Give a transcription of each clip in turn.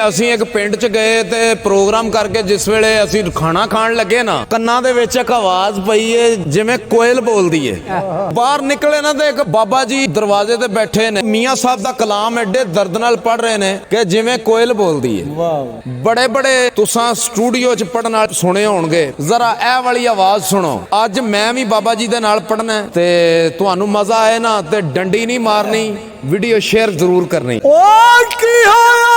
ਅਸੀਂ ਇੱਕ ਪਿੰਡ ਚ ਗਏ ਤੇ ਪ੍ਰੋਗਰਾਮ ਕਰਕੇ ਜਿਸ ਵੇਲੇ ਅਸੀਂ ਖਾਣਾ ਖਾਣ ਲੱਗੇ ਨਾ, ਕੰਨਾਂ ਦੇ ਵਿੱਚ ਇੱਕ ਆਵਾਜ਼ ਪਈ ਏ ਜਿਵੇਂ ਕੋਇਲ ਬੋਲਦੀ ਏ। ਬਾਹਰ ਨਿਕਲੇ ਨਾ ਤੇ ਇੱਕ ਬਾਬਾ ਜੀ ਦਰਵਾਜ਼ੇ ਤੇ ਬੈਠੇ ਨੇ, ਮੀਆਂ ਸਾਹਿਬ ਦਾ ਕਲਾਮ ਐਡੇ ਦਰਦ ਨਾਲ ਪੜ੍ਹ ਰਹੇ ਨੇ ਕਿ ਜਿਵੇਂ ਕੋਇਲ ਬੋਲਦੀ ਏ। ਬੜੇ ਬੜੇ ਤੁਸਾਂ ਸਟੂਡੀਓ ਚ ਪੜ੍ਹਨ ਵਾਲੇ ਸੁਣੇ ਹੋਣਗੇ, ਜ਼ਰਾ ਇਹ ਵਾਲੀ ਆਵਾਜ਼ ਸੁਣੋ। ਅੱਜ ਮੈਂ ਵੀ ਬਾਬਾ ਜੀ ਦੇ ਨਾਲ ਪੜ੍ਹਨਾ ਤੇ ਤੁਹਾਨੂੰ ਮਜ਼ਾ ਆਏ ਨਾ ਤੇ ਡੰਡੀ ਨਹੀਂ ਮਾਰਨੀ, ਵੀਡੀਓ ਸ਼ੇਅਰ ਜ਼ਰੂਰ ਕਰਨੀ। ਓ ਕੀ ਹੋਇਆ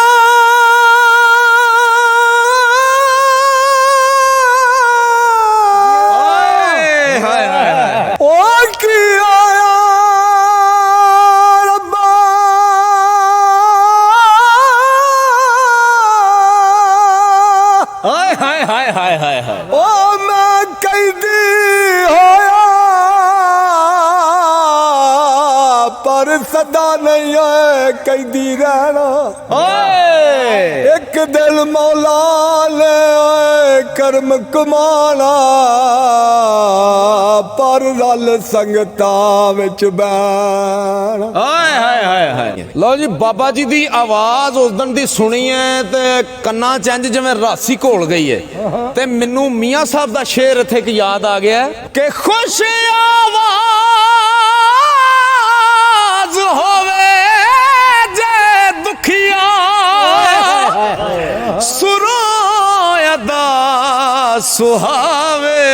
सदा नहीं है कैदी रहना। एक दिल मौला ने कर्म कमाना, पर रल संगता विच बहना। लो जी, बाबा जी दी आवाज उस दिन दी सुनी है ते कन्ना चंज जिवें रासी घोल गई है। ते मैनू मियां साहब दा शेर इत्थे याद आ गया कि खुश होवे जे दुखिया सुरो अदा सुहावे,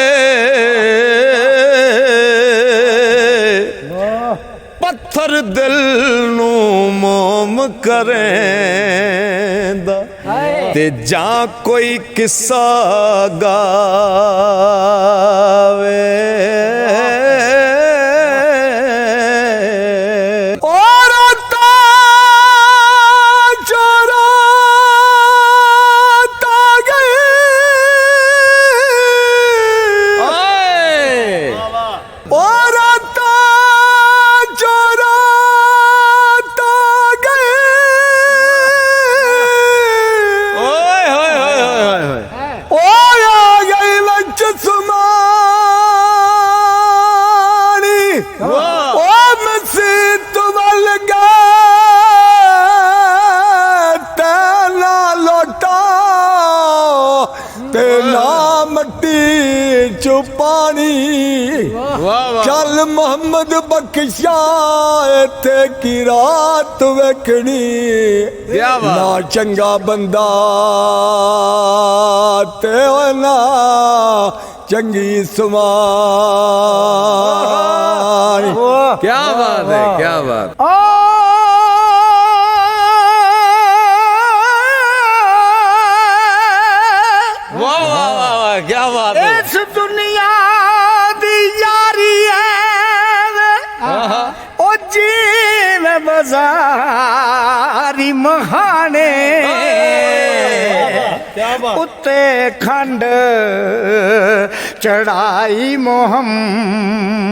पत्थर दिल नू मोम करेंदा ते जा कोई किस्सा गावे। पानी चल मोहम्मद बख्शा इत्थे की रात वेखनी, ना चंगा बंदा ते ना चंगी सवार। क्या बात है, क्या बात। वाह वाह वाह, क्या बात है। इस दुनिया दी यारी है ओ जीवे बाजारी महाने, उत्ते खंड चढ़ाई मोहम्मद,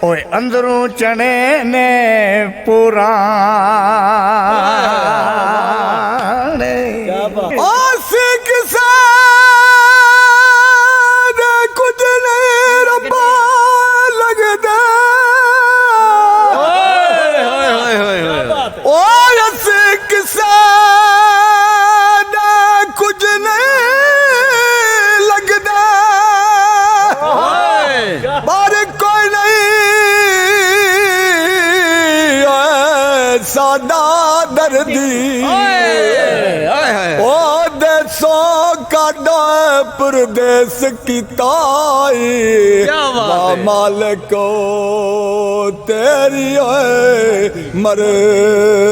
ओए अंदरों चने ने पुराने। सादा दर्दी ओ देसों काडा परदेस की ताई, मालिको तेरी मर्जी।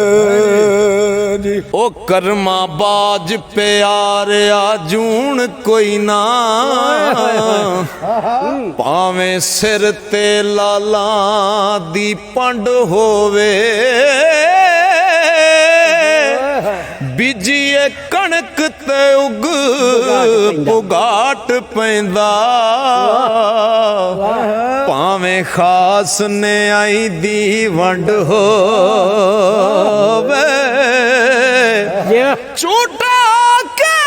ओ कर्मा बाज प्यारिया जून कोई ना, पावे सिर ते लाला दी पंड होवे, बीजिए कणक ते उग पुगाट पैंदा, भावें खास ने आई दी वंड होवे, झूठा के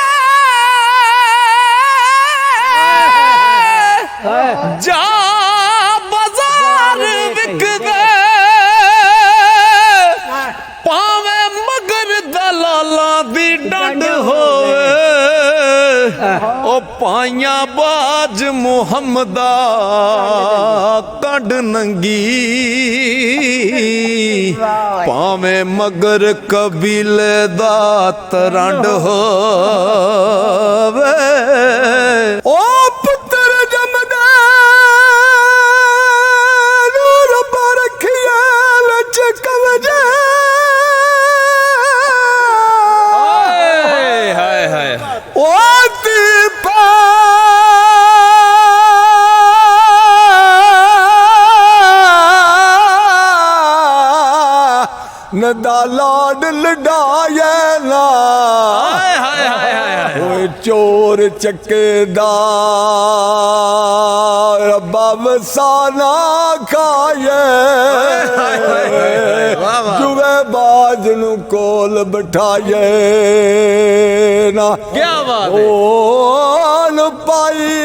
जा बाजार विकदे, पावे मगर दलाला ਦੀ ਡੰਡ ਹੋਵੇ ਉਹ ਪਾਈਆਂ ਬਾਜ ਮੁਹੰਮਦਾ ਕੱਢ ਨੰਗੀ ਭਾਵੇਂ ਮਗਰ ਕਬੀਲੇ ਦਾ ਤਰੰਡ ਹੋਵੇ ਉਹ ਪੁੱਤਰ ਜੰਮਦਾ ਨੂੰ ਰੱਬ ਰੱਖਿਆ ਵਿੱਚ ਕਵਜੇ ਹਾਏ ਹਾਏ ਹਾਏ ਉਹ ਦੀਪਾ ਨਦਾ ਲਾਡ ਲਡਾਏ ਨਾ ਹਾਏ ਹਾਏ ਹਾਏ ਹਾਏ ਓਏ ਚੋਰ ਚੱਕੇਦਾਰ ਰੱਬਾ ਵਸਾਨਾ ਖਾਏ ਵਾਹ ਵਾਹ ਜੁਵੇ ਬਾਜ ਨੂੰ ਕੋਲ ਬਿਠਾਏ ਨਾ ਕੀ ਬਾਤ ਹੈ ਓਲ ਪਾਈ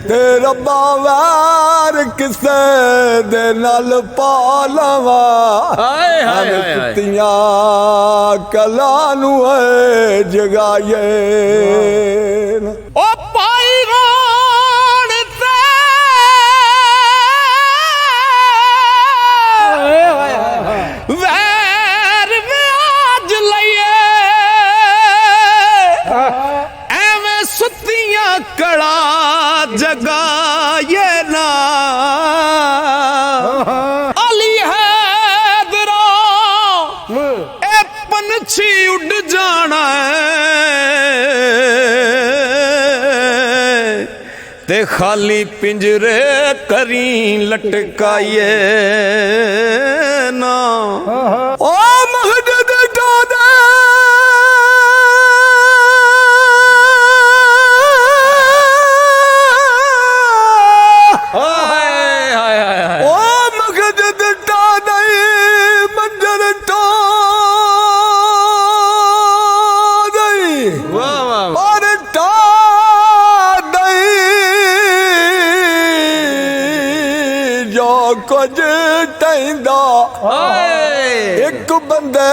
ਤੇ ਰੱਬਾ ਵਾਰ ਕਿਸੇ ਦੇ ਨਾਲ ਪਾਲਵਾ ਹਾਏ ਹਾਏ ਹਾਏ ਹਾਏ ਕੁੱਤੀਆਂ ਕਲਾ ਨੂੰ ਹੈ ਜਗਾਏ ਉਹ ਪਾਈ ਰੋਣ ਤੇ ਵੈਰ ਵਿਆਜ ਲਈਏ ਐਵੇਂ ਸੁੱਤੀਆਂ ਕਲਾ ਜਗਾਏ ਨਾ ਅਲੀ ਹੈਦਰਾ ਇਹ ਪੰਛੀ ਉੱਡ ਜਾਣਾ ਤੇ ਖਾਲੀ ਪਿੰਜਰੇ ਕਰੀ ਲਟਕਾਏ ਨਾ ਓ ਮਹਦਦ ਦਾਦਾ ਹਾਏ ਹਾਏ ਹਾਏ ਓ ਮਹਦਦ ਦਾਦਾ ਮੰਜਰ ਟੋ ਗਈ ਵਾਹ ਵਾਹ ਔਰ ਟਾ ਦਈ ਜੋ ਕੁਝ ਟੈਂਦਾ ਹਾਏ ਇੱਕ ਬੰਦੇ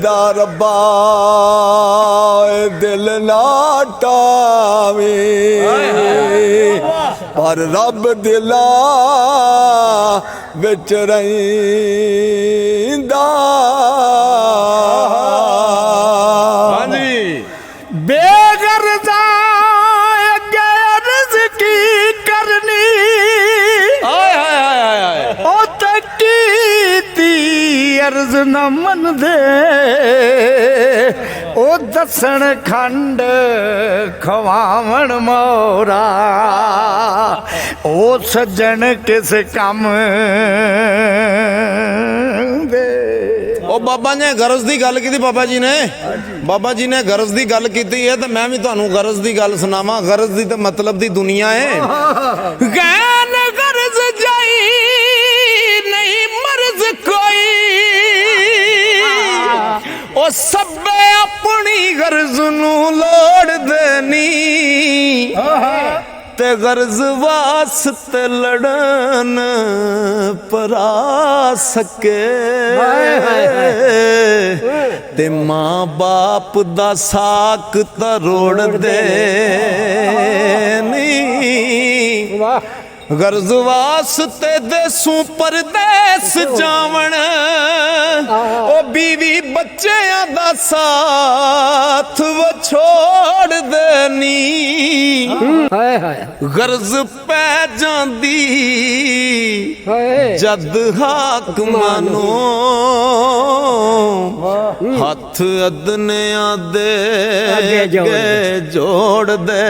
ਦਾ ਰੱਬਾ ਦਿਲ ਨਾ ਟਾਵੇਂ ਪਰ ਰੱਬ ਦਿਲਾਂ ਵਿੱਚ ਰਹਿੰਦਾ ਹਾਂਜੀ ਬੇਗਰਜ਼ਾ ਅੱਗੇ ਅਰਜ਼ ਕੀ ਕਰਨੀ ਹਾਏ ਹਾਏ ਹਾਏ ਹਾਏ ਉਹ ਤੱਕੀ ਅਰਜ਼ ਨਾ ਮੰਨਦੇ ਉਹ ਦੱਸਣ ਖੰਡ ਖਵਾਵਣ ਮੋਰਾ ਉਹ ਸੱਜਣ ਕਿਸ ਕੰਮ ਦੇ ਉਹ ਬਾਬਾ ਨੇ ਗਰਜ਼ ਦੀ ਗੱਲ ਕੀਤੀ ਬਾਬਾ ਜੀ ਨੇ ਗਰਜ਼ ਦੀ ਗੱਲ ਕੀਤੀ ਹੈ ਤੇ ਮੈਂ ਵੀ ਤੁਹਾਨੂੰ ਗਰਜ਼ ਦੀ ਗੱਲ ਸੁਣਾਵਾਂ ਗਰਜ਼ ਦੀ ਤਾਂ ਮਤਲਬ ਦੀ ਦੁਨੀਆ ਹੈ ਗੈਨ ਗਰਜ਼ ਜਾਈ ਨਹੀਂ ਮਰਜ਼ ਕੋਈ ਉਹ ਸਭੇ ਆਪਣੀ ਗਰਜ਼ ਨੂੰ ਲੋੜਦੇ ਨੀ ਤੇ ਗਰਜ਼ ਵਾਸਤੇ ਲੜਨ ਪਰਾ ਸਕੇ ਤੇ ਮਾਂ ਬਾਪ ਦਾ ਸਾਕ ਤਰੋੜਦੇ ਨੀ ਗਰਜ਼ ਵਾਸਤੇ ਦੇਸੂ ਪਰਦੇਸ ਜਾਵਣ ਉਹ ਬੀਵੀ ਬੱਚਿਆਂ ਦਾ ਸਾਥ ਵਿਛੋੜਦੇ ਨੀ ਹਾਏ ਹਾਏ ਗਰਜ਼ ਪੈ ਜਾਂਦੀ ਹਾਏ ਜਦ ਹਾਕਮਾਂ ਨੂੰ ਹੱਥ ਅਦਨਿਆਂ ਦੇ ਅੱਗੇ ਜੋੜਦੇ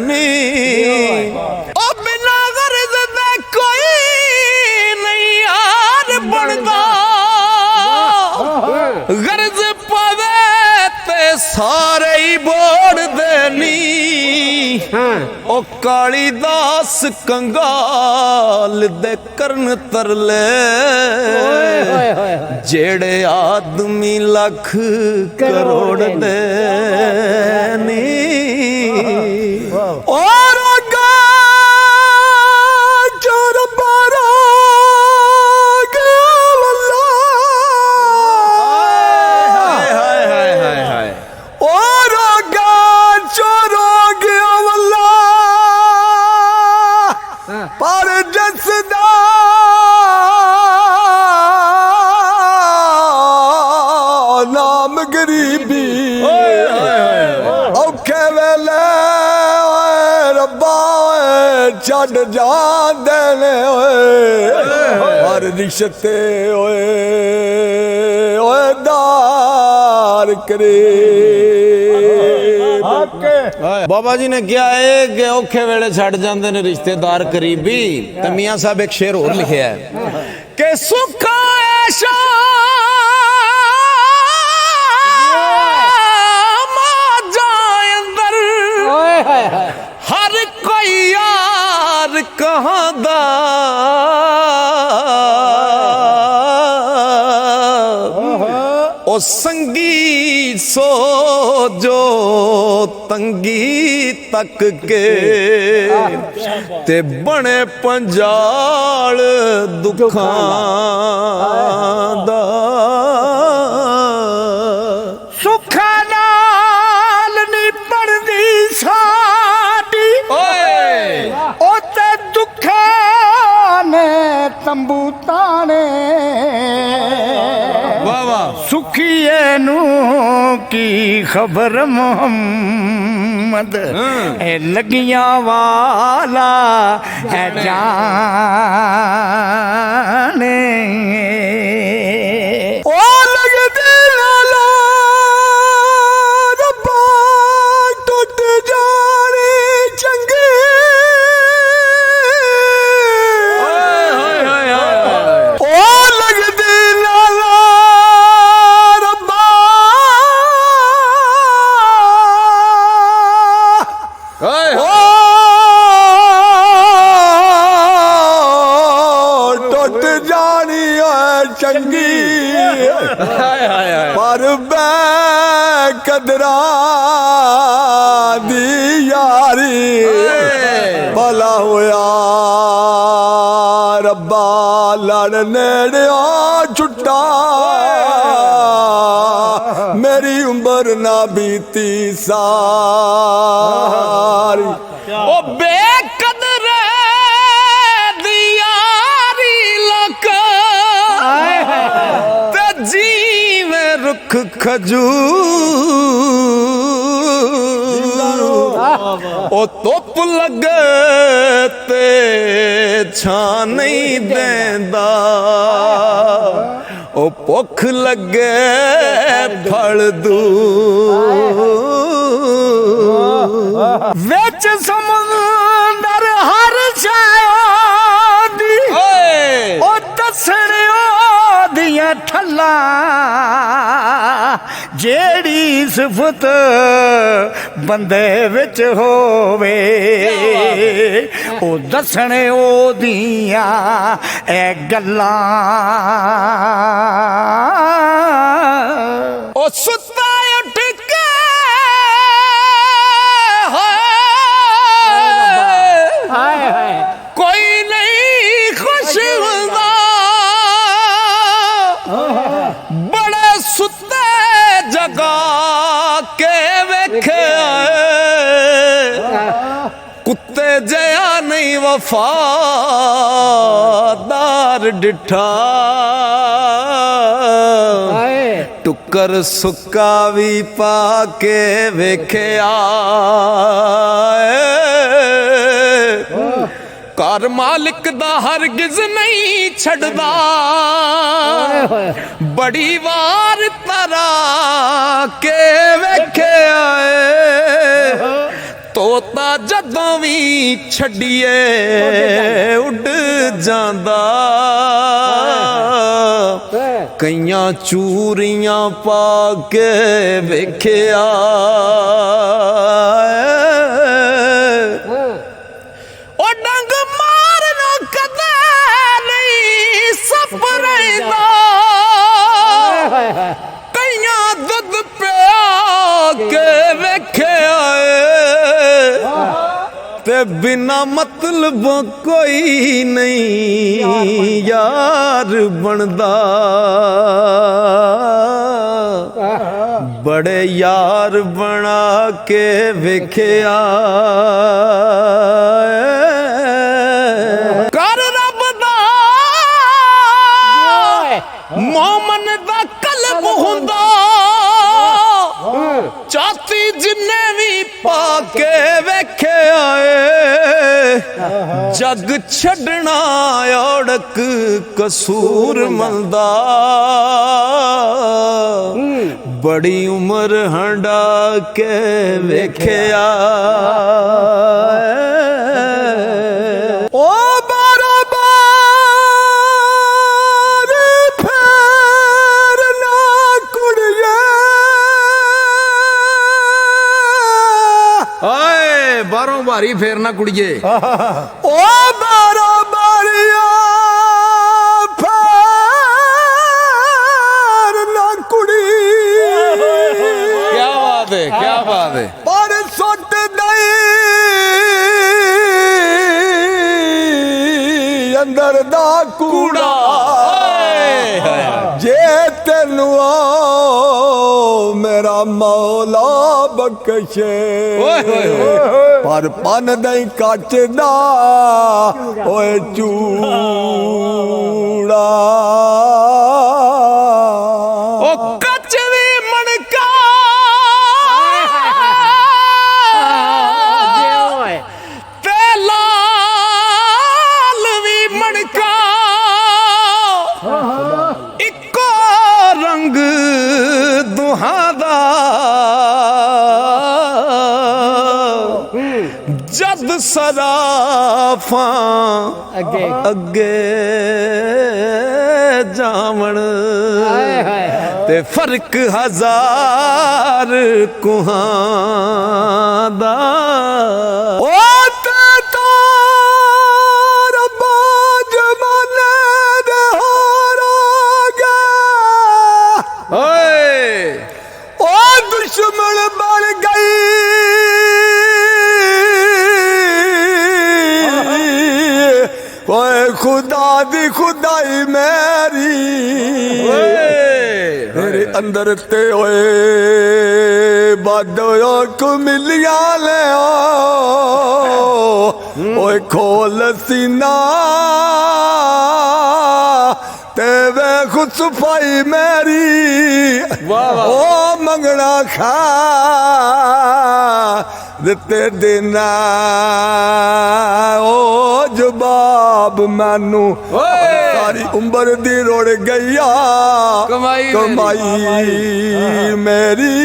ਨੀ ਉਹ ਬਿਨਾਂ ਗਰਜ਼ ਦੇ ਕੋਈ ਨਹੀਂ ਯਾਰ ਬਣਦਾ ਗਰਜ਼ ਪਵੇ ਤੇ ਸਾਰੇ ਹੀ ਬੋੜਦੇ ਨੀ ਉਹ ਕਾਲੀਦਾਸ ਕੰਗਾਲ ਦੇ ਕਰਨ ਤਰਲੇ ਜਿਹੜੇ ਆਦਮੀ ਲੱਖ ਕਰੋੜ ਦੇ ਨੀ ਔਰ ਛੱਡ ਜਾਂਦੇ ਨੇ ਓਏ ਹਰ ਰਿਸ਼ਤੇ ਓਏ ਓਏ ਦਾਰ ਕਰੇ ਬਾਬਾ ਜੀ ਨੇ ਕਿਹਾ ਹੈ ਕਿ ਔਖੇ ਵੇਲੇ ਛੱਡ ਜਾਂਦੇ ਨੇ ਰਿਸ਼ਤੇਦਾਰ ਕਰੀਬੀ। ਤੇ ਮੀਆਂ ਸਾਹਿਬ ਇੱਕ ਸ਼ੇਰ ਹੋਰ ਲਿਖਿਆ ਹੈ ਕਿ ਸੁੱਖਾ ਐਸ਼ਾ हर कोई यार कहदा ओ संगी सो जो तंगी तक के ते बने पंजाल दुखां दा सुखा नाल नी पड़दी साडी ओते दुखां ने तंबू ताने वाह वाह सुखिए नू की खबर मोहम्मद ए लगियां वाला है जाने ओ लगदे लाला रब्बा टुट जाने चंगे ओ लगदे लाला रब्बा टुट जानी है चंगी पर मैं कदरा दी यारी भला होया रब्बा लड़ नेड़िया छुट्टा मेरी उम्र ना बीती सारी ओ बेकदर दियारी लोक ते जीवे रुख खजूर ओ धुप लगे ते छां नहीं देंदा ओ भुख लगे फल दूर विच समुंदर हर शादी ओ दसणियो दियां ठल्ला जेड़ी सिफत बंदे विच होवे ओ दसणे ओ दियां ए गल्लां ओ सुता उठ के कोई नहीं खुश हुंदा बड़े सुते जगा के वेखे कुत्ते जया नहीं वफादार डिठा टुकर सुक्का भी पा के वेख्या घर मालिक दा हरगिज नहीं छड़दा बड़ी वार तरा के वेख्या तोता जदों भी छड़िए उड़ जांदा कईयां चूरियां पा के वेख्या ओ डंग मारना कदे नहीं सप रहिंदा कईयां दुध पिया के वेख्या ते बिना मतलब कोई नहीं यार बनदा बड़े यार बना के वेख्या कर रब दा मोमन दा कल्ब हुंदा चाती जिन्ने भी पा के वेखे आए ਜਗ ਛੱਡਣਾ ਔੜਕ ਕਸੂਰ ਮੰਦਾ ਬੜੀ ਉਮਰ ਹੰਡਾ ਕੇ ਵੇਖਿਆ ਓ ਬਾਰ-ਬਾਰ ਫੇਰ ਨਾ ਕੁੜੀਏ ਓਏ ਬਾਹਰੋਂ ਭਾਰੀ ਫੇਰ ਨਾ ਕੁੜੀਏ ਓ ਬਾਰ-ਬਾਰੀਆ ਫੇਰ ਨਾ ਕੁੜੀ ਕੀ ਬਾਤ ਹੈ ਕੀ ਬਾਤ ਹੈ ਪਰ ਸੁੱਟ ਦਈ ਅੰਦਰ ਦਾ ਕੂੜਾ ਜੇ ਤੈਨੂੰ ਮੇਰਾ ਮੌਲਾ ਬਖਸ਼ੇ ਪਰ ਪਨ ਨਹੀਂ ਕੱਟਦਾ ਓਏ ਚੂੜਾ ਉਹ ਕੱਚ ਦੀ ਮਣਕਾ ਤੇ ਲਾਲ ਵੀ ਮਣਕਾ ਇੱਕੋ ਰੰਗ ਦੁਹਾਂ ਦਾ ਜਦ ਸਰਾਫਾਂ ਅੱਗੇ ਜਾਵਣ ਤੇ ਫਰਕ ਹਜ਼ਾਰ ਕੁਹਾਂ ਦਾ ਓ ਤੇ ਰੱਬਾ ਜਮਾਨੇ ਦੇ ਹਾਰਾਂਗੇ ਓਏ ਓ ਦੁਸ਼ਮਣ ਬਣ ਗਈ ਓਏ ਖੁਦਾ ਦੀ ਖੁਦਾਈ ਮੇਰੀ ਤੇਰੇ ਅੰਦਰ ਤੇ ਓਏ ਬਾਦੋ ਕੋ ਮਿਲਿਆ ਲਿਆ ਓਏ ਖੋਲ ਸੀਨਾ ਤੇ ਵੇਖ ਸਫਾਈ ਮੇਰੀ ਵਾਹ ਓ ਮੰਗਣਾ ਖਾ ਦਿੱਤੇ ਦੇਨਾ ਓ ਜਵਾਬ ਮੈਨੂੰ ਸਾਰੀ ਉਮਰ ਦੀ ਰੁੜ ਗਈਆ ਕਮਾਈ ਮੇਰੀ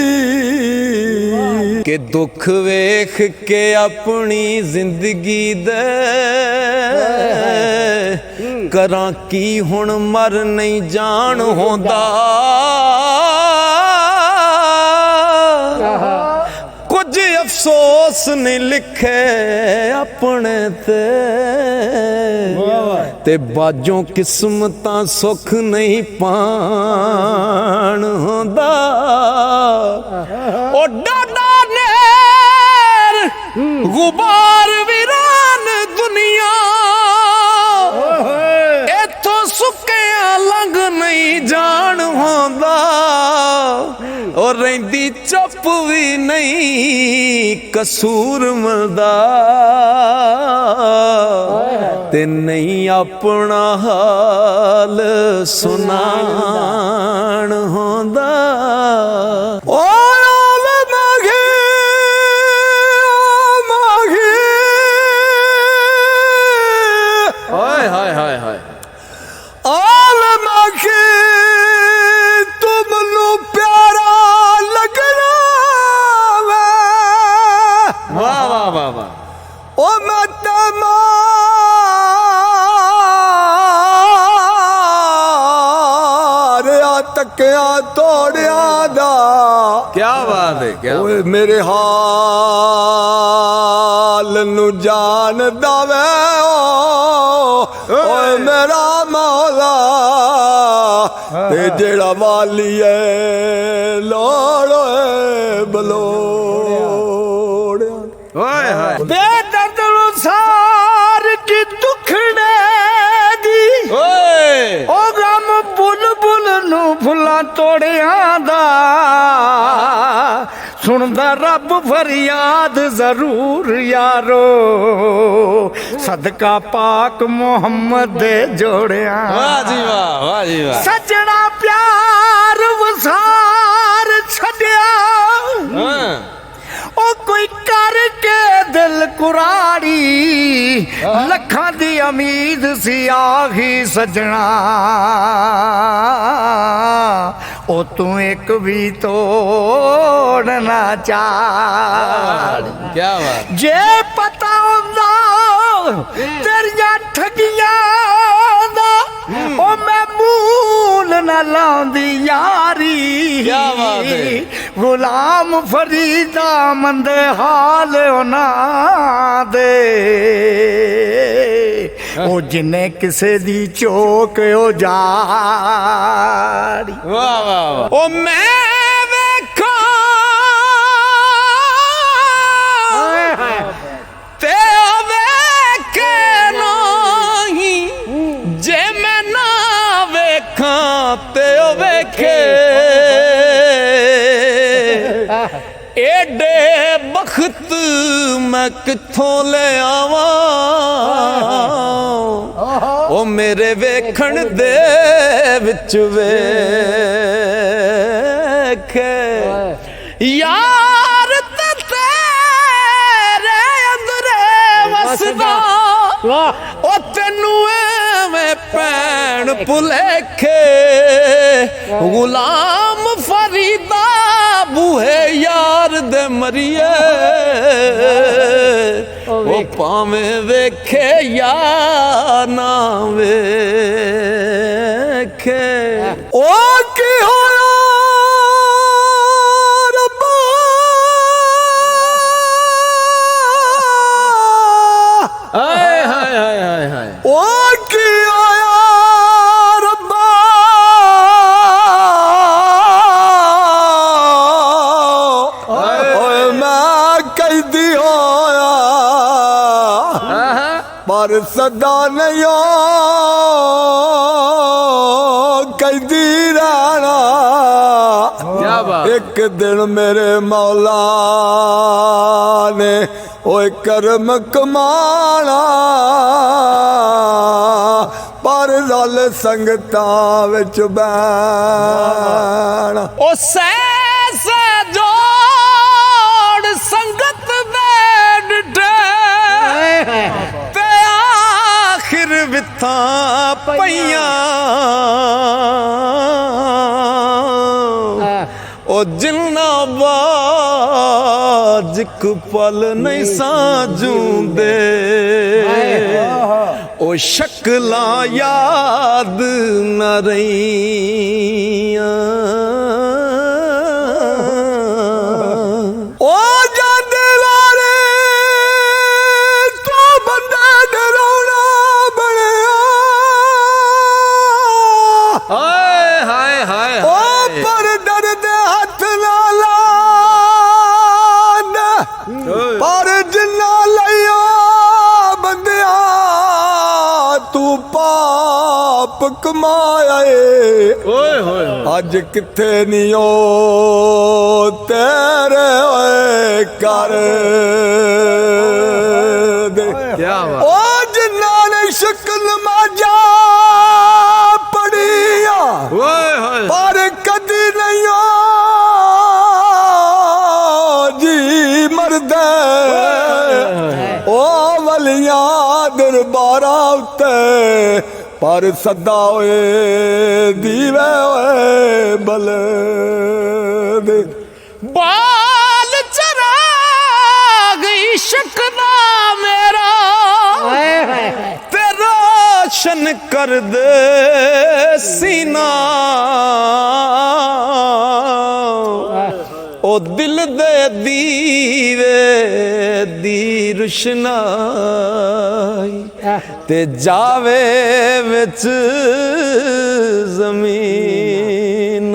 ਕਿ ਦੁੱਖ ਵੇਖ ਕੇ ਆਪਣੀ ਜ਼ਿੰਦਗੀ ਦੇ ਕਰਾਂ ਕੀ ਹੁਣ ਮਰ ਨਹੀਂ ਜਾਣ ਹੁੰਦਾ ਕੁਝ ਅਫਸੋਸ ਨਹੀਂ ਲਿਖੇ ਆਪਣੇ ਤੇ ਬਾਜੋਂ ਕਿਸਮਤਾਂ ਸੁੱਖ ਨਹੀਂ ਪਾਣ ਹੁੰਦਾ ਉਹ ਡਾਡਾ ਨੇਰ ਗੁਬਾਰ ਵੀਰਾਨ ਦੁਨੀਆ ਇੱਥੋਂ ਸੁੱਕਿਆ ਲੰਘ ਨਹੀਂ ਜਾਣ ਹੁੰਦਾ ਉਹ ਰਹਿੰਦੀ ਚੁੱਪ ਵੀ ਨਹੀਂ ਕਸੂਰ ਮਿਲਦਾ ਤੇ ਨਹੀਂ ਆਪਣਾ ਹਾਲ ਸੁਣਾਣ ਹੁੰਦਾ ਓ ਮਾਘੀ ਹਾਏ ਹਾਏ ਹਾਏ ਹਾਏ ਆਲ ਮਾਘੀ ਤੁਮ ਨੂੰ ਪਿਆਰਾ ਲੱਗਣਾ ਵੇ ਵਾਹ ਵਾਹ ਵਾਹ ਵਾਹ ਓ ਮੈਂ ਮਾਰਿਆ ਤੱਕਿਆ ਤੋੜਿਆ ਦਾ ਕੀ ਬਾਤ ਹੈ ਕੀ ਓਏ ਮੇਰੇ ਹਾਲ ਨੂੰ ਜਾਣਦਾ ਵੇ ਓਏ ਮੇਰਾ ਮੌਲਾ ਤੇ ਜਿਹੜਾ ਵਾਲੀ ਏ ਲੋੜ ਓਏ ਬਲੋੜਿਆ ਓਏ ਹਾਏ ਬੇਦਰਦ ਨੂੰ ਸਾਰ ਕੀ ਦੁਖੜੇ ਦੀ ਓਏ ਉਹ ਗਮ ਬੁਲਬੁਲ ਨੂੰ ਫੁੱਲਾਂ ਤੋੜਿਆਂ ਦਾ ਸੁਣਦਾ ਰੱਬ ਫਰਿਆਦ ਜ਼ਰੂਰ ਯਾਰੋ ਸਦਕਾ ਪਾਕ ਮੁਹੰਮਦ ਦੇ ਜੋੜਿਆਂ ਵਾਹ ਜੀ ਵਾਹ ਸੱਜਣਾ ਪਿਆਰ ਵਸਾਰ ਛੱਡਿਆ ਹਾਂ ਉਹ ਕੋਈ ਕਰਕੇ ਦਿਲ ਕੁਰਾੜੀ ਲੱਖਾਂ ਦੀ ਉਮੀਦ ਸੀ ਆਹੀ ਸਜਣਾ ਉਹ ਤੂੰ ਇੱਕ ਵੀ ਤੋੜਨਾ ਚਾੜ ਕੀ ਬਾਤ ਜੇ ਪਤਾ ਹੁੰਦਾ ਤੇਰੀਆਂ ਠੱਗੀਆਂ ਦਾ ਉਹ ਮੈਂ ਮੂਲ ਨਾ ਲਾਉਂਦੀ ਯਾਰੀ ਕਿਆ ਬਾਤ ਹੈ। ਗੁਲਾਮ ਫਰੀਦਾ ਮੰਦੇ ਹਾਲ ਉਹਨਾਂ ਦੇ ਉਹ ਜਿੰਨੇ ਕਿਸੇ ਦੀ ਚੋਕ ਉਹ ਜਾੜੀ ਵਾਹ ਵਾਹ ਵਾਹ ਉਹ ਮੈਂ ਵੇਖਾਂ ਤੇ ਉਹ ਵੇਖੇ ਨਹੀਂ ਜੇ ਮੈਂ ਨਾ ਵੇਖਾਂ ਤੇ ਉਹ ਵੇਖੇ ਏਡੇ ਬਖਤ ਮੈਂ ਕਿੱਥੋਂ ਲੈ ਆਵਾਂ ਉਹ ਮੇਰੇ ਵੇਖਣ ਦੇ ਵਿੱਚ ਵੇਖੇ ਯਾਰ ਤੇ ਤੇਰੇ ਅੰਦਰੇ ਵਸਦਾ ਉਹ ਤੈਨੂੰ ਐਵੇਂ ਭੈਣ ਭੁਲੇਖੇ ਗੁਲਾਮ ਫਰੀਦਾ ਬੂਹੇ ਯਾਰ ਦੇ ਮਰੀਏ ਉਹ ਭਾਵੇਂ ਵੇਖੇ ਯਾ ਨਾ ਵੇਖੇ ਉਹ ਕੀ ਹੋਇਆ ਰੱਬਾ ਹਾਏ ਹਾਏ ਹਾਏ ਹਾਏ ਹਾਏ ਉਹ ਕੀ ਹੋਇਆ ਰੱਬਾ ਓਏ ਮੈਂ ਕੈਦੀ ਹੋਇਆ ਪਰ ਸਦਾ ਨਹੀਂ ਕੈਦੀ ਰਹਿਣਾ ਕੀ ਬਾਤ ਇੱਕ ਦਿਨ ਮੇਰੇ ਮੌਲਾ ਨੇ ਓਏ ਕਰਮ ਕਮਾਣਾ ਪਰ ਰਲ ਸੰਗਤਾਂ ਵਿੱਚ ਬੈਣਾ ਉਹ ਸਹਿ ਜੋੜ ਸੰਗਤ ਦੇ ਡਿਠੇ ਤੇ ਆਖਿਰ ਵਿਥਾਂ ਪਈਆਂ ਉਹ ਜਿੰਨਾ ਬਾਜ ਇੱਕ ਪਲ ਨਹੀਂ ਸਾਜੂੰਦੇ ਉਹ ਸ਼ਕਲਾਂ ਯਾਦ ਨ ਰਹੀਆਂ ਉਹ ਜਾਂਦੇ ਵਾਰੇ ਤੂੰ ਬੰਦਾ ਡਰਾਉਣਾ ਬਣਿਆ ਹਾਏ ਹਾਏ ਹਾਏ ਉਹ ਪਰ ਦਰਦ ਹੱਥ ਨਾਲ ਲਾ ਪਰ ਜਿੰਨਾ ਲਿਆ ਬੰਦਿਆ ਤੂੰ ਪਾਪ ਕਮਾਇਆ ਏ ਓਏ ਹੋਏ ਅੱਜ ਕਿੱਥੇ ਨਹੀਂ ਓ ਤੇਰੇ ਓਏ ਕਰ ਦੇ ਕੀ ਬਾਤ ਓ ਜਿਨ੍ਹਾਂ ਨੇ ਸ਼ਕਲ ਮਾਜਾ ਪੜੀਆਂ ਓਏ ਹੋਏ ਪਰ ਕਦੀ ਨਹੀਂ ਓ ਜੀ ਮਰਦੇ ਓ ਵਲੀਆਂ ਦਰਬਾਰਾਂ ਉੱਤੇ ਪਰ ਸਦਾ ਓਏ ਦੀਵੇ ਓਏ ਬਲ ਦੇ ਬਾਲ ਚਰਾਗ ਇਸ਼ਕ ਦਾ ਮੇਰਾ ਤੇ ਰੋਸ਼ਨ ਕਰ ਦੇ ਸੀਨਾ ਉਹ ਦਿਲ ਦੇ ਦੀਵੇ ਦੀ ਰੁਸ਼ਨਾਈ ਤੇ ਜਾਵੇ ਵਿੱਚ ਜ਼ਮੀਨ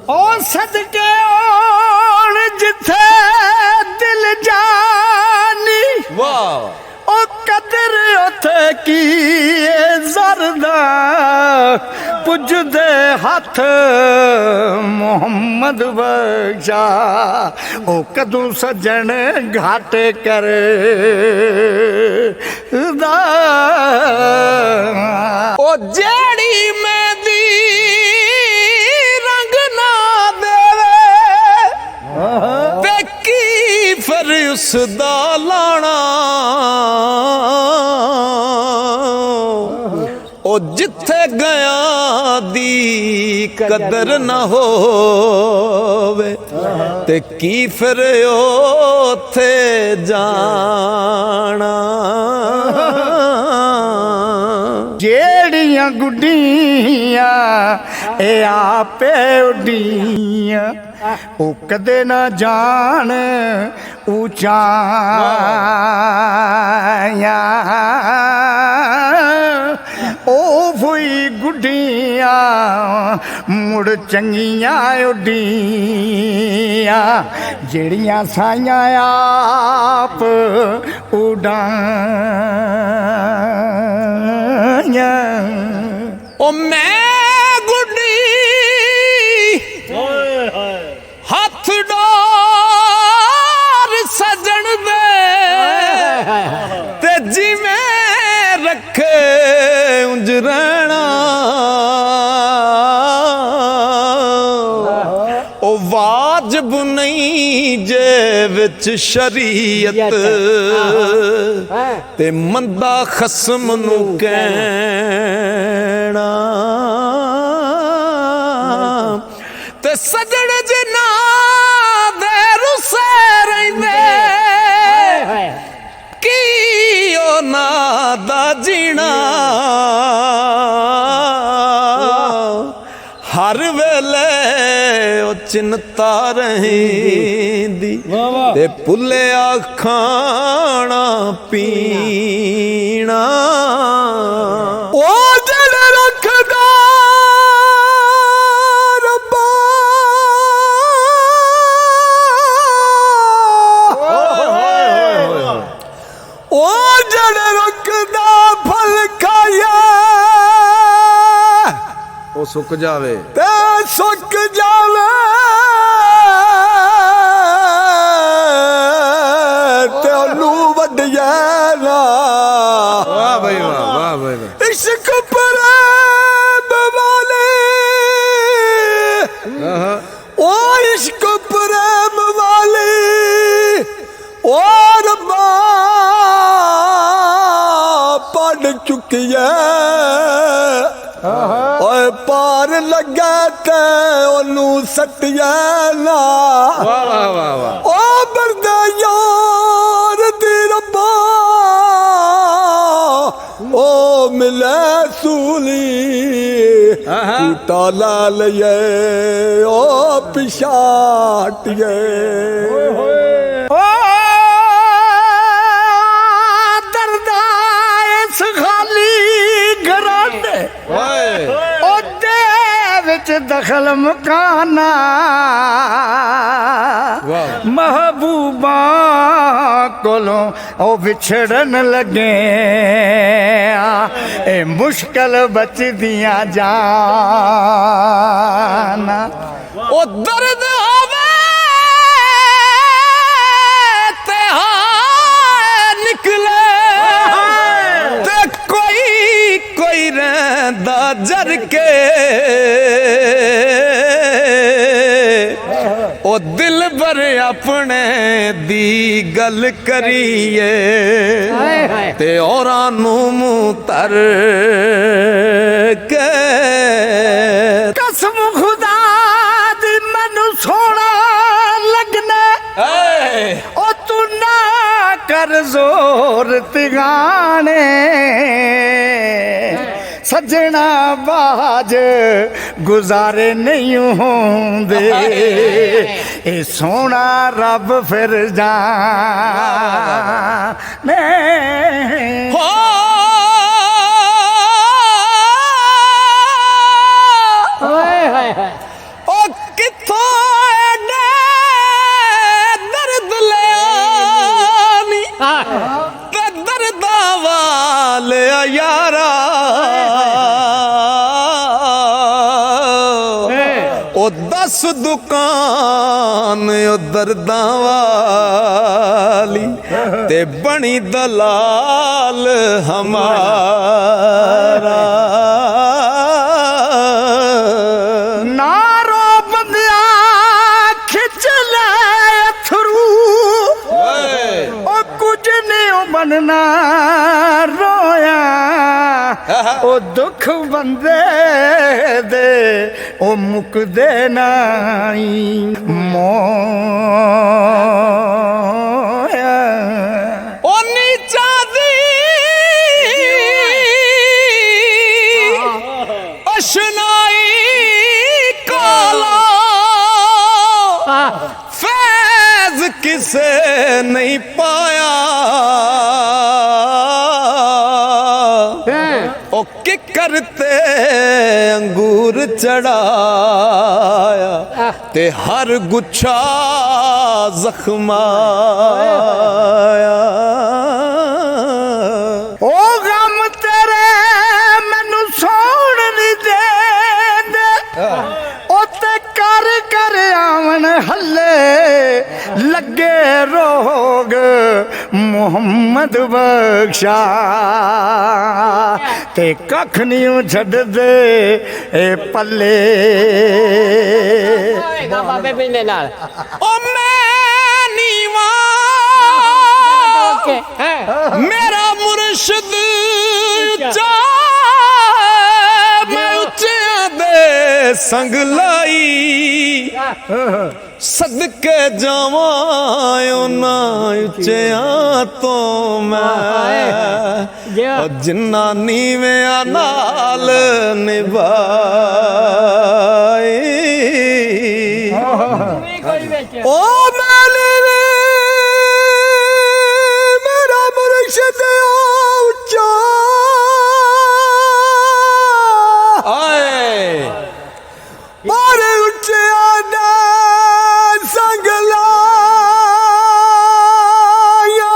ਉਹ ਸਦਕੇ ਆਉਣ ਜਿੱਥੇ ਦਿਲ ਜਾਨੀ ਵਾਹ ਉਹ ਕਦਰ ਉਥੇ ਕੀ ਜ਼ਰਦਾ ਪੁੱਜਦੇ ਹੱਥ ਮੁਹੰਮਦ ਬਖਸ਼ਾ ਉਹ ਕਦੋਂ ਸਜਣ ਘਾਟ ਕਰ ਦਾ ਉਹ ਜਿਹੜੀ ਮਹਿੰਦੀ ਰੰਗ ਨਾ ਦੇਵੇ ਤੇ ਕੀ ਫਰਕ ਕਿਸ ਦਾ ਲਾਣਾ ਉਹ ਜਿੱਥੇ ਗਿਆ ਦੀ ਕਦਰ ਨਾ ਹੋਵੇ ਤੇ ਕੀ ਫਿਰ ਉੱਥੇ ਜਾਣਾ ਜਿਹੜੀਆਂ ਗੁੱਡੀਆਂ ਇਹ ਆਪੇ ਉੱਡੀਆਂ ਉਹ ਕਦੇ ਨਾ ਜਾਣ ਉੱਚਾਈਆਂ ਉਹ ਹੋਈ ਗੁੱਡੀਆਂ ਮੁੜ ਚੰਗੀਆਂ ਉੱਡੀਆਂ ਜਿਹੜੀਆਂ ਸਾਈਆਂ ਆਪ ਉਡਾਈਆਂ ਉਹ ਮੈਂ ਗੁੱਡੀ ਹੱਥ ਡੋਰ ਸਜਣ ਦੇ ਤੇ ਜਿਵੇਂ ਰੱਖੇ ਉਂਝ ਰਹਿਣਾ ਉਹ ਵਾਜਬ ਨਹੀਂ ਜੇ ਵਿੱਚ ਸ਼ਰੀਅਤ ਤੇ ਮੰਦਾ ਖਸਮ ਨੂੰ ਕਹਿਣਾ ਤੇ ਸਜਣ ਜਿਨਾ ਦੇ ਰੁਸੇ ਰਹਿੰਦੇ ਕੀ ਉਹਨਾਂ ਦਾ ਜੀਣਾ ਹਰ ਵੇਲੇ ਉਹ ਚਿੰਤਾ ਰਹਿੰਦੀ ਤੇ ਭੁੱਲਿਆ ਖਾਣਾ ਪੀਣਾ ਉਹ ਜਿਹੜਾ ਰੱਖਦਾ ਰੱਬਾ ਉਹ ਜਿਹੜਾ ਰੱਖਦਾ ਫਲ ਖਾਇਆ ਉਹ ਸੁੱਕ ਜਾਵੇ ਤੇ ਸੁੱਕ ਜਾਵੇ ਤੇ ਉਹਨੂੰ ਵੱਡਿਆ ਨਾ ਵਾਹ ਬਈ ਵਾਹ ਵਾਹ ਬਈ ਵਾਹ ਇਸ਼ਕ ਪ੍ਰੇਮ ਵਾਲੇ ਉਹ ਇਸ਼ਕ ਪ੍ਰੇਮ ਵਾਲੇ ਉਹ ਰੱਬਾ ਪੜ ਚੁੱਕਿਆ ਓਏ ਪਾਰ ਲੱਗਾ ਤੇ ਉਹਨੂੰ ਸੱਟਿਆ ਨਾ ਵਾਹ ਵਾਹ ਵਾਹ ਵਾਹ ਉਹ ਬਰਦਾ ਯਾਰ ਦੀ ਰੱਬਾ ਉਹ ਮਿਲੇ ਸੂਲੀ ਟੂਟਾ ਲਾ ਲਈਏ ਉਹ ਪਿਛਾਟੀਏ ਓ ਦਰਦਾ ਇਸ ਖਾਲੀ ਘਰਾਂਡੇ ਓਏ ਉਹਦੇ ਵਿੱਚ ਦਖਲ ਮਕਾਨਾ ਵਾਹ ਮਹਬੂਬਾ ਕੋਲੋਂ ਉਹ ਵਿਛੜਨ ਲੱਗੇ ਇਹ ਮੁਸ਼ਕਲ ਬਚਦੀਆਂ ਜਾਨਾ ਉਹ ਦਰਦ ਹੋਵੇ ਤੇ ਹਾਏ ਨਿਕਲੇ ਤੇ ਕੋਈ ਰਹਿੰਦਾ ਜਰ ਕੇ ਉਹ ਦਿਲ ਭਰ ਆਪਣੇ ਦੀ ਗੱਲ ਕਰੀਏ ਤੇ ਔਰਾਂ ਨੂੰ ਮੂੰਹ ਤਰ ਕੇ ਕਸਮ ਖੁਦਾ ਦੀ ਮੈਨੂੰ ਸੋਹਣਾ ਲੱਗਣਾ ਉਹ ਤੂੰ ਨਾ ਕਰ ਜ਼ੋਰ ਤਿਗਾਣੇ ਸੱਜਣਾ ਬਾਜ ਗੁਜ਼ਾਰੇ ਨਹੀਂ ਹੁੰਦੇ ਇਹ ਸੋਹਣਾ ਰੱਬ ਫਿਰ ਜਾਣੇ ਹੋ ਉਹ ਕਿੱਥੋਂ ਐਡੇ ਦਰਦ ਲਿਆ ਨੀ ਤੇ ਦਰਦਾਂ ਵਾਲਿਆ ਯਾਰਾ ਉਹ 10 ਦੁਕਾਨ ਉਹ ਦਰਦਾਂ ਵਾਲੀ ਤੇ ਬਣੀ ਦਲਾਲ ਹਮਾਰਾ ਨਾਰੋ ਬੰਦਿਆ ਖਿੱਚ ਲੈ ਅਥਰੂ ਉਹ ਦੁੱਖ ਬੰਦੇ ਦੇ ਉਹ ਮੁੱਕਦੇ ਨਹੀਂ ਮੋਇਆ ਉਹ ਨੀਚਾਂ ਦੀ ਅਸ਼ਨਾਈ ਕਾਲਾ फैज किसे नहीं पाया ओ कि करते अंगूर चढ़ाया ते हर गुच्छा जख्माया ओ गम तेरे मैनू सौण नहीं देंदे ओते कर कर आवन हल्ले लगे रोग मुहम्मद बख्शा ते कख नहीं छड़ दे ए पल्ले बाबे पिंडे नाल ओ मैं नीवा मेरा मुर्शिद चा मैं उच्चियां दे संग लाई सदके जावां उन्हां उच्चियां तो मैं जिन्ना नीवियां नाल निभाई ओ मैंने मेरा मुर्शिद ऊंचा आए पर ऊंचे आना संग लाया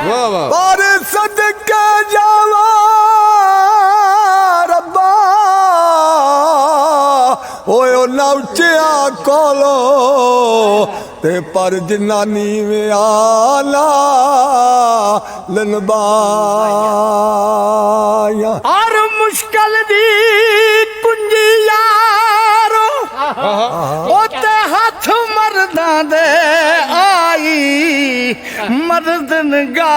वाह वाह पर सदके जावा रब्बा ओए ना उच्चिया कोलो ते पर जिन्ना नीविया लनबाया और मुश्किल दी कुंजी यारो ओते हाथ मर्दा दे आई मर्द नगा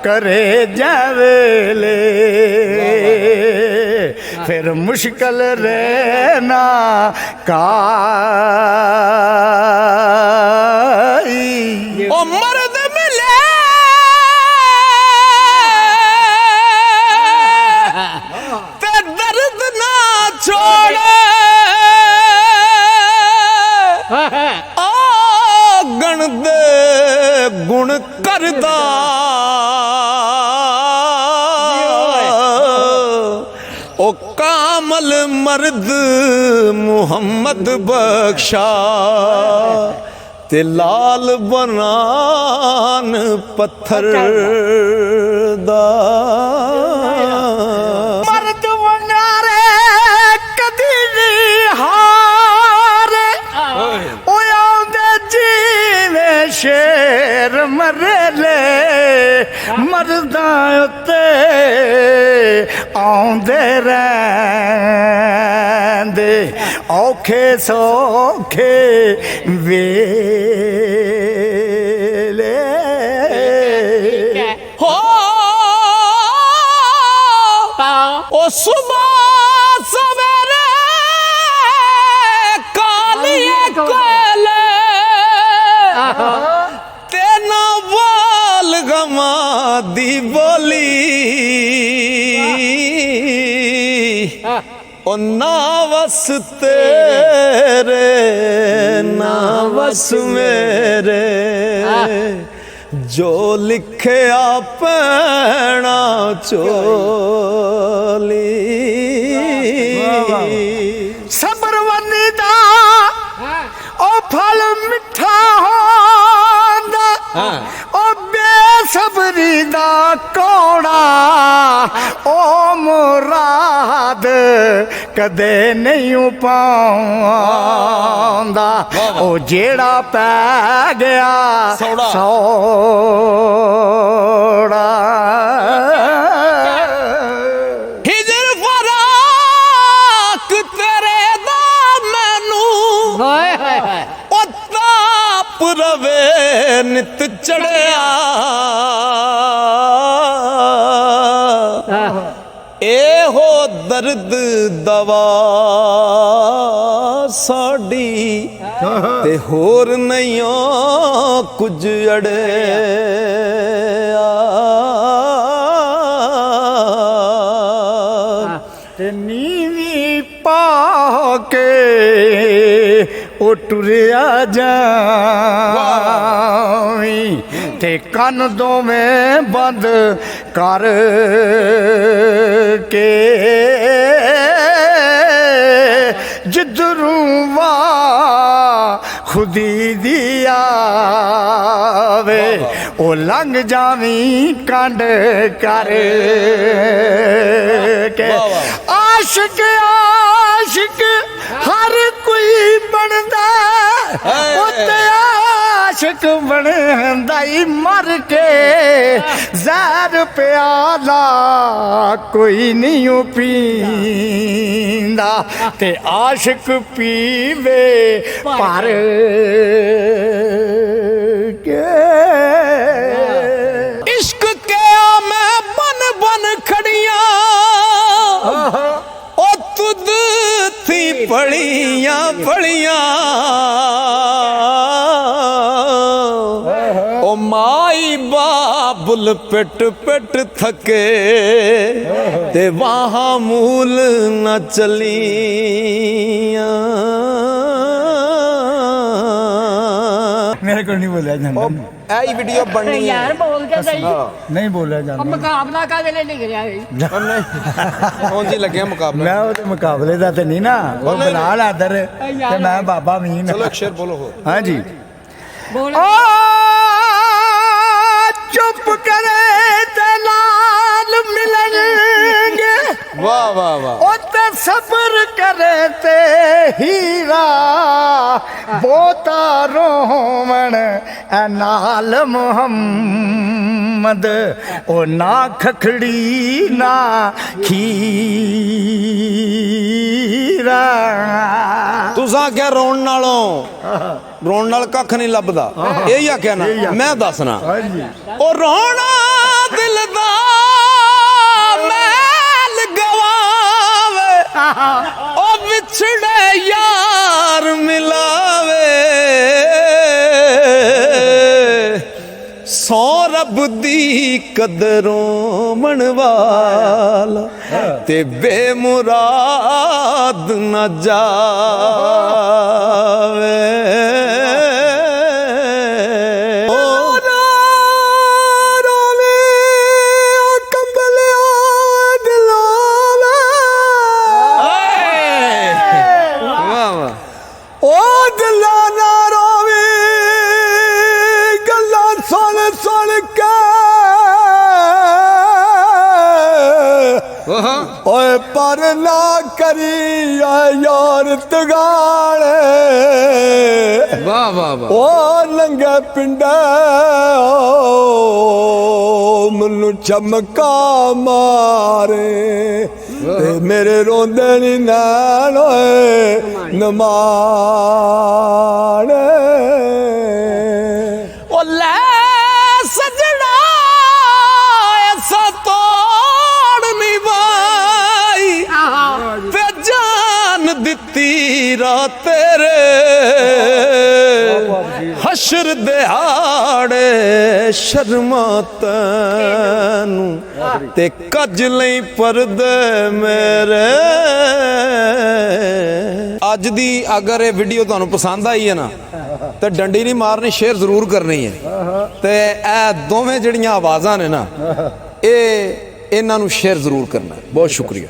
करे जावेले फिर मुश्किल रहना काई ओ मर्द मिले ते दर्द ना छोड़े आ गण दे गुण करदा ओ कामल मर्द मुहम्मद बख्शा ते लाल बनान पत्थर दा मर्द वंगारे कदी नहीं हारे ओ आंदे जीवे शेर मरेले मर्दा उत्ते आंदे रहंदे औखे सौखे वेले हो ओ सुबह सवेरे कालिए कोले तेना बोल गमा दी बोली ओ ना वस तेरे ना वस मेरे जो लिखे पैना चोली सबर वनी दा ओ फल मिठा होंदा ओ बेसबरी दा कोड़ा ओ मुराद कदे नहीं पाਉਂਦਾ ओ जेड़ा पै गया सौड़ा। सौड़ा हिजर फराक तेरे दा मैनू ओ ताप रवे नित चढ़िया ਇਹੋ ਦਰਦ ਦਵਾ ਸਾਡੀ ਤੇ ਹੋਰ ਨਹੀਂ ਕੁਝ ਅੜਿਆ ਤੇ ਨੀਵੀਂ ਪਾ ਕੇ ਉਹ ਟੁਰਿਆ ਜਾਵੀਂ ਤੇ ਕੰਨ ਦੋਵੇਂ ਬੰਦ ਕਰ ਕੇ ਜਿੱਧਰੋਂ ਵਾ ਖੁਦੀ ਦੀ ਆਵੇ ਉਹ ਲੰਘ ਜਾਵੀਂ ਕੰਡ ਕਰ ਕੇ ਆਸ਼ਿਕ ਆਸ਼ਿਕ ਹਰ ਕੋਈ ਬਣਦਾ ਉਹ ਤੇ ਆਸ਼ਿਕ ਬਣਦਾ ਹੀ ਮਰ ਕੇ ਜ਼ਹਿਰ ਪਿਆਲਾ ਕੋਈ ਨਹੀਂ ਉਹ ਪੀਂਦਾ ਤੇ ਆਸ਼ਿਕ ਪੀਵੇ ਪਰ ਕੇ ਇਸ਼ਕ ਕੇ ਮੈਂ ਬਨ ਬਨ ਖੜੀਆਂ ਉਹ ਤੁਧ ਥੀ ਪੜੀਆਂ ਪੜੀਆਂ ਉਹ ਮਾਈ ਬਾਬੁਲ ਪਿੱਟ ਪਿੱਟ ਥਕੇ ਤੇ ਵਾਹਾਂ ਮੂਲ ਨਾ ਚਲੀਆਂ ਮੇਰੇ ਕੋਲ ਨਹੀਂ ਬੋਲਿਆ ਜਾਂਦਾ ਐ ਵੀਡੀਓ ਬਣਨੀ ਹੈ ਯਾਰ ਬੋਲ ਕੇ ਸਹੀ ਨਹੀਂ ਬੋਲਿਆ ਜਾਂਦਾ ਮੁਕਾਬਲਾ ਕਾਹਦੇ ਲਈ ਲਿਖ ਰਿਹਾ ਹੈ ਹੁਣ ਜੀ ਲੱਗਿਆ ਮੁਕਾਬਲਾ ਮੈਂ ਉਹਦੇ ਮੁਕਾਬਲੇ ਦਾ ਤੇ ਨਹੀਂ ਨਾ ਉਹ ਬਣਾ ਲਾਦਰ ਤੇ ਮੈਂ ਬਾਬਾ ਮੀਨ ਚਲੋ ਇੱਕ ਸ਼ੇਰ ਬੋਲੋ ਹੋਰ ਹਾਂਜੀ ਬੋਲ ਓ ਚੁੱਪ ਕਰੇ ਤੇ ਨਾਲ ਮਿਲਣਗੇ ਵਾਹ ਵਾਹ ਵਾਹ ਉਹ ਤੇ ਸਬਰ ਕਰੇ ਤੇ ਹੀਰਾ ਬਹੁਤਾ ਰੋਵਣ ਐ ਨਾਲ ਮੁਹੰਮਦ ਉਹ ਨਾ ਖਖੜੀ ਨਾ ਖੀਰਾ ਤੁਸੀਂ ਕਿਹਾ ਰੋਣ ਨਾਲ ਕੱਖ ਨਹੀਂ ਲੱਭਦਾ ਇਹ ਹੀ ਆਖਿਆ ਨਾ ਮੈਂ ਦੱਸਣਾ ਹਾਂਜੀ ਉਹ ਰੋਣਾ ਦਿਲ ਦਾ ਮੈਲ ਗਵਾਵੇ ਉਹ ਵਿਛੜੇ ਯਾਰ ਮਿਲਾਵੇ ਸੋ ਰੱਬ ਦੀ ਕਦਰੋਂ ਮਨਵਾਲਾ ਤੇ ਬੇਮੁਰਾਦ ਨਾ ਜਾਵੇ ਓਏ ਪਰ ਨਾ ਕਰੀ ਯਾਰ ਤਗਾਲੇ ਵਾਹ ਵਾਹ ਵਾਹ ਓ ਲੰਗੇ ਪਿੰਡਾ ਮੈਨੂੰ ਚਮਕਾ ਮਾਰੇ ਤੇ ਮੇਰੇ ਰੋਂਦੇ ਨੀ ਨੈਣ ਓਏ ਨਮਾਣੇ ਉਹ ਲੈ ਸਜਣਾ ਐਸਾ ਤੋੜ ਨਹੀਂ ਬਾਈ ਤੇ ਜਾਨ ਦਿੱਤੀ ਰਾਤ ਤੇਰੇ ਹਸ਼ਰ ਦਿਹਾੜੇ ਸ਼ਰਮਾ ਤੈਨੂੰ ਤੇ ਕੱਜ ਲਈ ਪਰਦੇ ਮੇਰੇ ਅੱਜ ਦੀ ਅਗਰ ਇਹ ਵੀਡੀਓ ਤੁਹਾਨੂੰ ਪਸੰਦ ਆਈ ਹੈ ਨਾ ਤੇ ਡੰਡੀ ਨਹੀਂ ਮਾਰਨੀ ਸ਼ੇਅਰ ਜ਼ਰੂਰ ਕਰਨੀ ਹੈ ਤੇ ਇਹ ਦੋਵੇਂ ਜਿਹੜੀਆਂ ਆਵਾਜ਼ਾਂ ਨੇ ਨਾ ਇਹ ਇਹਨਾਂ ਨੂੰ ਸ਼ੇਅਰ ਜ਼ਰੂਰ ਕਰਨਾ ਬਹੁਤ ਸ਼ੁਕਰੀਆ।